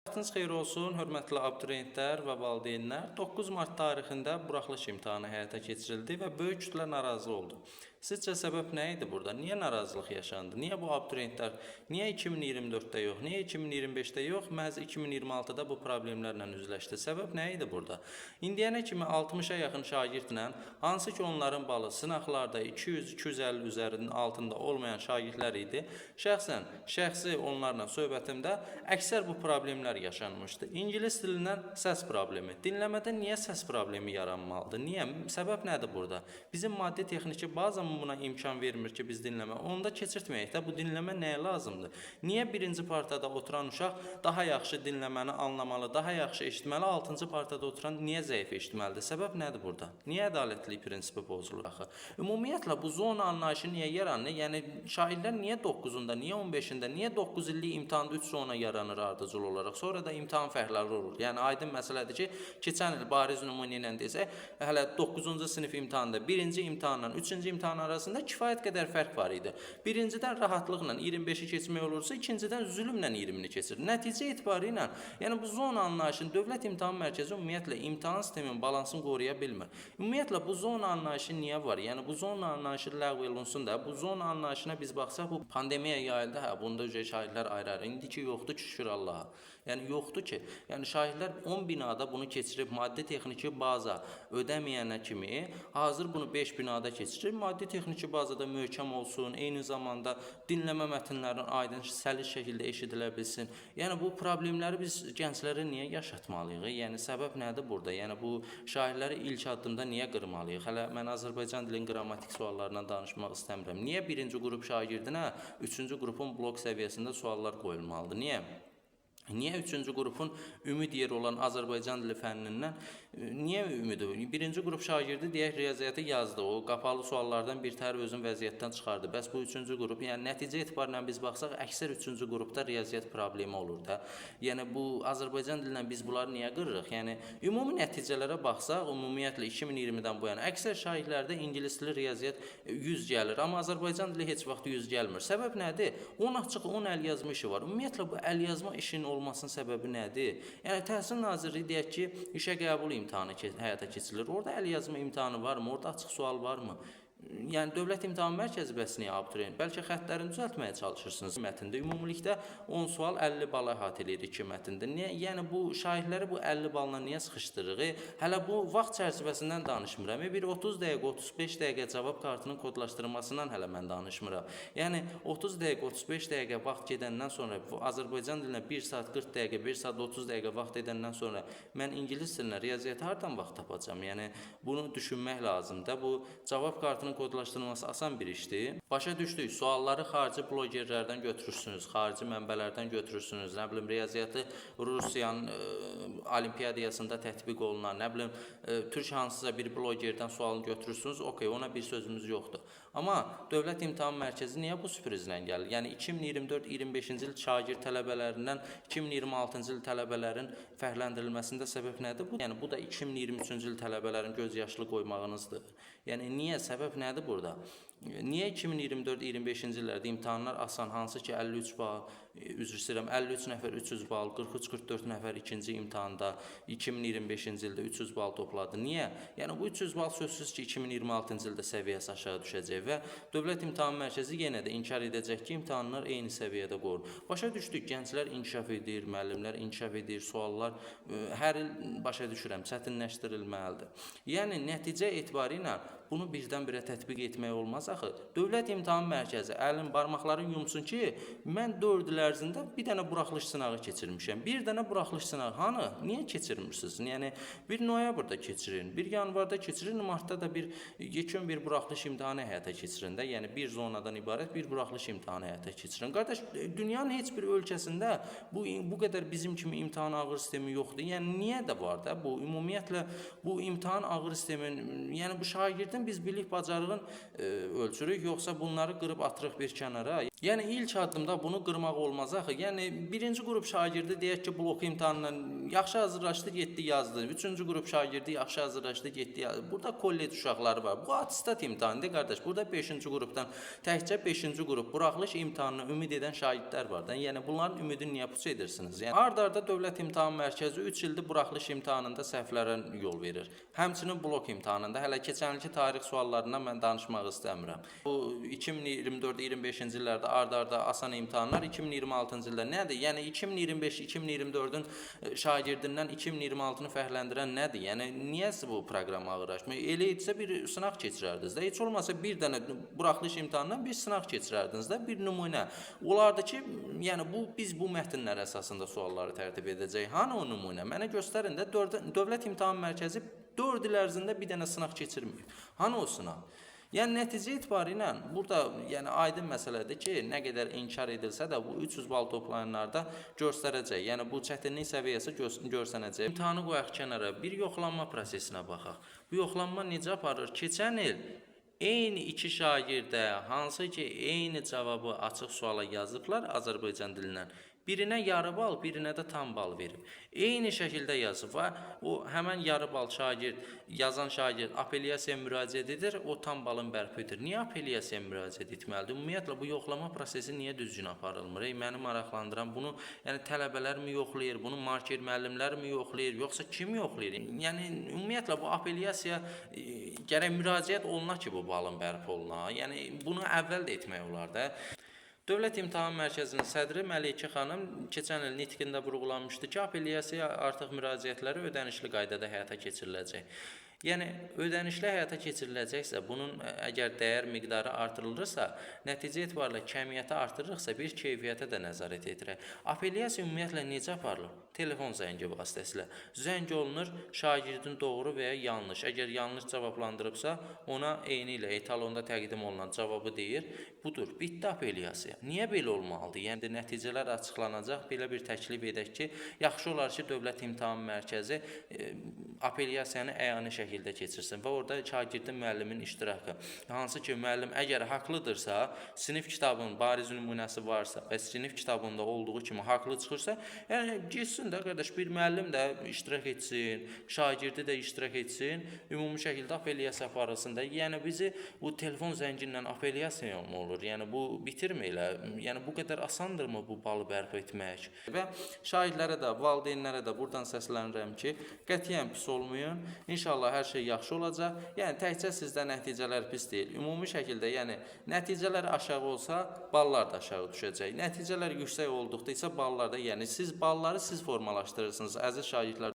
Vaxtınız xeyir olsun, hörmətli abituriyentlər və valideynlər. 9 mart tarixində buraxılış imtahanı həyata keçirildi və böyük kütlə narazı oldu. Sizcə səbəb nə idi burada? Niyə narazılıq yaşandı? Niyə bu abituriyentlər, niyə 2024-də yox, niyə 2025-də yox, məhz 2026-da bu problemlərlə üzləşdi? Səbəb nə idi burada? İndiyənə kimi 60-a yaxın şagirdlə, hansı ki onların balı sınaqlarda 200-250 üzərinin altında olmayan şagirdlər idi. Şəxsi onlarla söhbətimdə əksər bu problemlər yaşanmışdı. İngilis dilindən səs problemi. Dinləmədə niyə səs problemi yaranmalıdır? Niyə? Səbəb nədir burada? Bizim maddi texniki bazamız buna imkan vermir ki, biz dinləmə. Onda keçirtməyək də bu dinləmə nəyə lazımdır? Niyə birinci partada oturan uşaq daha yaxşı dinləməni anlamalı, daha yaxşı eşitməli, 6-cı partada oturan niyə zəif eşitməlidir? Səbəb nədir burada? Niyə ədalətlilik prinsipi pozulur axı? Ümumiyyətlə bu zona anlayışı niyə yaranır? Yəni şairlər niyə 9-unda, niyə 15-ində, niyə 9 illik imtahanda 3 zona yaranır ardıcıl olaraq? Sonra da imtahan fərqləri olur. Yəni aydın məsələdir ki, keçən il bariz nümunə ilə desək, hələ 9-cu sinif imtahanında birinci imtahanla 3-cü imtahan arasında kifayət qədər fərq var idi. Birincidən rahatlıqla 25-i keçmək olursa, ikincidən zülmlə 20-ni keçir. Nəticə etibarilə, yəni bu zona anlayışını Dövlət İmtahan Mərkəzi ümumiyyətlə imtahan sisteminin balansını qoruya bilmir. Ümumiyyətlə bu zona anlayışı niyə var? Yəni bu zona anlayışı ləğv olunsun da, bu zona anlayışına biz baxsaq, bu pandemiya yayıldı, hə, bunda şahidlər ayrı-ayrı. İndi ki yoxdur ki, şükür Allaha. Yəni yoxdur ki, yəni şahidlər 10 binada bunu keçirib, maddi texniki baza ödəməyənə kimi, hazır bunu 5 binada keçirib, maddi texniki bazada möhkəm olsun, eyni zamanda dinləmə mətnlərinin aydın, səlis şəkildə eşidilə bilsin. Yəni bu problemləri biz gənclərə niyə yaşatmalıyıq? Yəni səbəb nədir burada? Yəni bu şairləri ilk addımda niyə qırmalıyıq? Hələ mən Azərbaycan dilinin qrammatik suallarından danışmaq istəmirəm. Niyə birinci qrup şagirdinə 3-cü qrupun blok səviyyəsində suallar qoyulmalıdır? Niyə? Niyə 3-cü qrupun ümid yeri olan Azərbaycan dili fənnindən niyə ümid? Birinci qrup şagirdi deyək riyaziyyatı yazdı. O qapalı suallardan bir təhər özün vəziyyətdən çıxardı. Bəs bu 3-cü qrup, yəni nəticə etibarıyla biz baxsaq, əksər 3-cü qrupda riyaziyyat problemi olur da. Yəni bu Azərbaycan dilindən biz bunları niyə qırırıq? Yəni ümumi nəticələrə baxsaq, ümumiyyətlə 2020-dən bu yana əksər şagirdlərdə ingilis dili riyaziyyat 100 gəlir, amma Azərbaycan dili heç vaxt 100 gəlmir. Səbəb nədir? 10 açıq, 10 əlyazma işi var. Ümumiyyətlə bu əlyazma işinin olmasının səbəbi nədir? Yəni Təhsil Nazirliyi deyək ki, işə qəbul imtahanı həyata keçirilir. Orada əlyazma imtahanı varmı? Orada açıq sual varmı? Yəni Dövlət İmtahan Mərkəzi bəs niyə abituriyent? Bəlkə xəttlərini düzəltməyə çalışırsınız mətndə. Ümumilikdə 10 sual 50 bala əhatə edir 2 mətndə. Niyə? Yəni bu şahidləri bu 50 balla niyə sıxışdırırıq? Hələ bu vaxt çərçivəsindən danışmıram. Bir 30 dəqiqə, 35 dəqiqə cavab kartının kodlaşdırılmasından hələ mən danışmıram. Yəni 30 dəqiqə, 35 dəqiqə vaxt gedəndən sonra Azərbaycan dilinə 1 saat 40 dəqiqə, 1 saat 30 dəqiqə vaxt edəndən sonra mən ingilis dilinə riyaziyyata hardan vaxt tapacağam? Yəni bunu düşünmək lazımdır. Bu cavab kartının kodlaşdırılması asan bir işdir. Başa düşdük, sualları xarici blogerlərdən götürürsünüz, xarici mənbələrdən götürürsünüz, nə bilim, riyaziyyatı Rusiyanın olimpiyadiyasında tətbiq olunan, nə bilim, Türk hansısa bir blogerdən sualını götürürsünüz, okey, ona bir sözümüz yoxdur. Amma Dövlət İmtahan Mərkəzi niyə bu sürprizlə gəlir? Yəni 2024-25-ci il şagird tələbələrindən 2026-cı il tələbələrin fərqləndirilməsində səbəb nədir? Yəni bu da 2023-cü il tələbələrin göz yaşlı qoymağınızdır. Yəni niyə? Səbəb nədir burada? Niyə 2024-25-ci illərdə imtahanlar asan, hansı ki 53 bal, üzr istəyirəm, 53 nəfər 300 bal, 43-44 nəfər ikinci imtahanda 2025-ci ildə 300 bal topladı? Niyə? Yəni bu 300 bal sözsüz ki 2026-cı ildə səviyyəsi aşağı düşəcək və Dövlət İmtahan Mərkəzi yenə də inkar edəcək ki, imtahanlar eyni səviyyədə qorunur. Başa düşdük, gənclər inkişaf edir, müəllimlər inkişaf edir, suallar hər il başa düşürəm, çətinləşdirilməlidir. Yəni nəticə etibarilə bunu birdən-birə tətbiq etmək olmaz axı. Dövlət İmtahan Mərkəzi əlin barmaqlarını yumsun ki, mən 4 il ərzində bir dənə buraxılış sınağı keçirmişəm. Bir dənə buraxılış sınağı hanı? Niyə keçirmirsiniz? Yəni bir noyabrda keçirin, bir yanvarda keçirin, martda da bir yekun bir buraxılış imtahanı həyata keçirin də. Yəni bir zonadan ibarət bir buraxılış imtahanı həyata keçirin. Qardaş, dünyanın heç bir ölkəsində bu qədər bizim kimi imtahan ağır sistemi yoxdur. Yəni niyə də var da bu? Ümumiyyətlə bu imtahan ağır sistemin, yəni bu şagirdin biz bilik bacarığın ölçürük, yoxsa bunları qırıb atırıq bir kənara. Yəni ilk addımda bunu qırmaq olmaz axı. Yəni birinci qrup şagirdi deyək ki, blok imtahanından yaxşı hazırlaşdı, getdi yazdı. Üçüncü qrup şagirdi yaxşı hazırlaşdı, getdi yazdı. Burada kollec uşaqları var. Bu attestat imtahanıdır qardaş. Burada 5-ci qrupdan təkcə 5-ci qrup buraxılış imtahanına ümid edən şagirdlər var da. Yəni bunların ümidini niyə puç edirsiniz? Yəni ard-arda Dövlət İmtahan Mərkəzi 3 ildir buraxılış imtahanında səhvlərə yol verir. Həmçinin blok imtahanında hələ keçən ilki tarix suallarından mən danışmaq istəmirəm. Bu 2024-25-ci illərdə ard-arda asan imtahanlar 2026-cı ildə nədir? Yəni 2025-2024-ün şagirdindən 2026-nı fərqləndirən nədir? Yəni niyə bu proqram ağırlaşmır? Elə etsə bir sınaq keçirərdiniz də. Heç olmasa bir dənə buraxılış imtahanından bir sınaq keçirərdiniz də, bir nümunə. Olardı ki, yəni biz bu mətnlər əsasında sualları tərtib edəcəyik. Hanı o nümunə? Mənə göstərin də. Dövlət İmtahan Mərkəzi 4 il ərzində bir dənə sınaq keçirməyib. Hanı o sınaq? Yəni nəticə etibarilə burada yəni aydın məsələdir ki, nə qədər inkar edilsə də bu 300 bal toplayanlarda göstərəcək. Yəni bu çətinlik səviyyəsi görsənəcək. İmtahanı qoyaq kənara, bir yoxlanma prosesinə baxaq. Bu yoxlanma necə aparır? Keçən il eyni iki şagirdə hansı ki eyni cavabı açıq suala yazıblar Azərbaycan dilindən. Birinə yarı bal, birinə də tam bal verib. Eyni şəkildə yazıb və o həmən yarı bal yazan şagird apellyasiyaya müraciət edir, o tam balın bərpa edir. Niyə apellyasiyaya müraciət etməlidir? Ümumiyyətlə bu yoxlama prosesi niyə düzgün aparılmır? Məni maraqlandıran bunu, yəni tələbələr mi yoxlayır, bunu marker müəllimlər mi yoxlayır, yoxsa kim yoxlayır? Yəni ümumiyyətlə bu apellyasiya gərək müraciət oluna ki bu balın bərpa oluna. Yəni bunu əvvəl də etmək olar da. Dövlət İmtahan Mərkəzinin sədri Məlikə xanım keçən il nitqində vurğulamışdı ki, apellyasiya artıq müraciətləri ödənişli qaydada həyata keçiriləcək. Yəni ödənişli həyata keçiriləcəksə, bunun əgər dəyər miqdarı artırılırsa, nəticə etibarilə kəmiyyəti artırırıqsa, bir keyfiyyətə də nəzarət edirək. Apellyasiya ümumiyyətlə necə aparılır? Telefon zəngi vasitəsilə. Zəng olunur, şagirdin doğru və ya yanlış. Əgər yanlış cavablandırıbsa, ona eyni ilə etalonda təqdim olunan cavabı deyir. Budur, bitdi apellyasiya. Niyə belə olmalıdır? Yəni nəticələr açıqlanacaq, belə bir təklif edək ki, yaxşı olar ki, Dövlət İmtahan Mərkəzi apellyasiyanı əyani şəkildə keçirsin və orada şagirdin müəllimin iştirakı. Hansı ki, müəllim əgər haqlıdırsa, sinif kitabının bariz nümunəsi varsa və sinif kitabında olduğu kimi haqlı çıxırsa, yəni geçsin də qardaş, bir müəllim də iştirak etsin, şagirdi də iştirak etsin, ümumi şəkildə apellyasiya aparılsın da. Yəni bizi bu telefon zəngindən apellyasiya mı olur? Yəni bu bitirmə elə. Yəni bu qədər asandırmı bu balı bərpa etmək? Və şahidlərə də, valideynlərə də buradan səslənirəm ki, qətiyyən pis olmayın. İnşallah hər şey yaxşı olacaq. Yəni təkcə sizdə nəticələr pis deyil. Ümumi şəkildə, yəni nəticələr aşağı olsa, ballar da aşağı düşəcək. Nəticələr yüksək olduqda isə ballar da, yəni siz balları siz formalaşdırırsınız əziz şagirdlər.